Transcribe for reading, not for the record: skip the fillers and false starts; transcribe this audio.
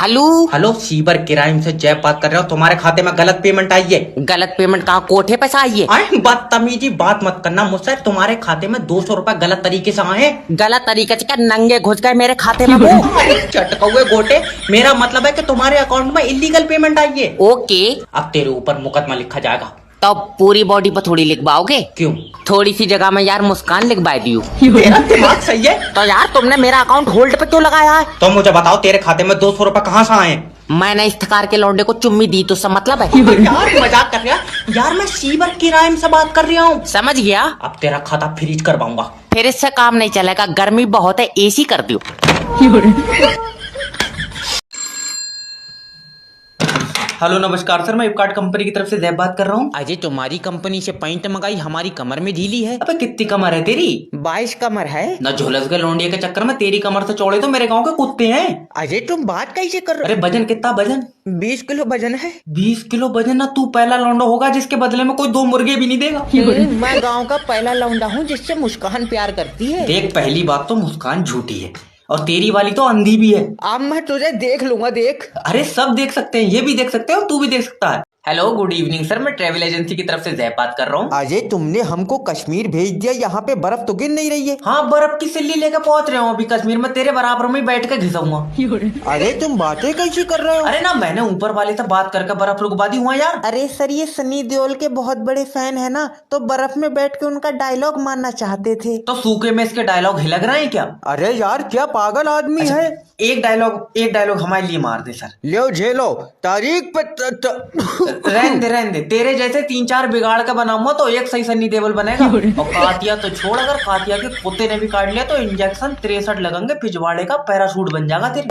Hello hello, सीबर crime से जय बात कर रहे हो। तुम्हारे खाते में गलत पेमेंट आई है। गलत पेमेंट कहाँ? कोठे पैसा आई है? आए बदतमीजी बात मत करना मुझसे। तुम्हारे खाते में 200 रुपए गलत तरीके से आए हैं। गलत तरीके से क्या? नंगे घुस गए मेरे खाते में वो। अरे चटकौए गोटे, मेरा मतलब है कि तुम्हारे अकाउंट में इलीगल पेमेंट आई है। ओके, अब तेरे ऊपर मुकदमा लिखा जाएगा। तो पूरी बॉडी पर थोड़ी लिखवाओगे? क्यों? थोड़ी सी जगह में यार मुस्कान लिखवा दियो। तेरा दिमाग सही है? तो यार तुमने मेरा अकाउंट होल्ड पे क्यों लगाया है? तो मुझे बताओ, तेरे खाते में 200 रुपए कहाँ से आए हैं? मैंने इफ्तिकार के लौंडे को चुम्मी दी तो सब मतलब है? यार मजाक कर रहा है यार, मैं सीबर क्राइम से बात कर रहा हूँ। समझ गया। अब तेरा खाता फ्रीज करवाऊंगा। फिर इससे काम नहीं चलेगा, गर्मी बहुत है, एसी कर दियो। हेलो नमस्कार सर, मैं फ्लिपकार्ट कंपनी की तरफ से जय बात कर रहा हूँ। अजय तुम्हारी कंपनी से पैंट मंगाई, हमारी कमर में ढीली है। अबे कितनी कमर है तेरी? 22 कमर है। न झुलस गए लौंडिया के चक्कर में, तेरी कमर से चौड़े तो मेरे गांव के कुत्ते हैं। अजय तुम बात कैसे कर रहे अरे वजन कितना? वजन हो? 20 किलो वजन है। 20 किलो वजन? ना तू पहला लौंडा होगा जिसके बदले में कोई 2 मुर्गे भी नहीं देगा। मैं गांव का पहला लौंडा हूँ जिससे मुस्कान प्यार करती है। देख, पहली बात तो मुस्कान झूठी है और तेरी वाली तो अंधी भी है। अब मैं तुझे देख लूंगा, देख। अरे सब देख सकते हैं, ये भी देख सकते हो, तू भी देख सकता है। हेलो गुड इवनिंग सर, मैं ट्रेवल एजेंसी की तरफ से जय बात कर रहा हूँ। अजय तुमने हमको कश्मीर भेज दिया, यहाँ पे बर्फ तो गिर नहीं रही है। हाँ, बर्फ की सिल्ली लेकर पहुंच रहे हूँ अभी कश्मीर में, तेरे बराबर में बैठ कर घिसाऊंगा। अरे तुम बातें कैसे कर रहे हो? अरे ना, मैंने ऊपर वाले से बात करके बर्फ रुकवा दी हुआ यार। अरे सर, ये सनी देओल के बहुत बड़े फैन है ना, तो बर्फ में बैठ के उनका डायलॉग मानना चाहते थे। तो सूखे में इसके डायलॉग हिलक रहे हैं क्या? अरे यार क्या पागल आदमी है। एक डायलॉग हमारे लिए मार दे सर। लो झेलो तारीख पे रहने दे, तेरे जैसे 3-4 बिगाड़ का बनाऊंगा तो एक सही सन्नी देवल बनेगा। और कातिया तो छोड़, अगर कातिया के कुत्ते ने भी काट लिया तो इंजेक्शन 63 लगेंगे, पिछवाड़े का पैराशूट बन जाएगा तेरे।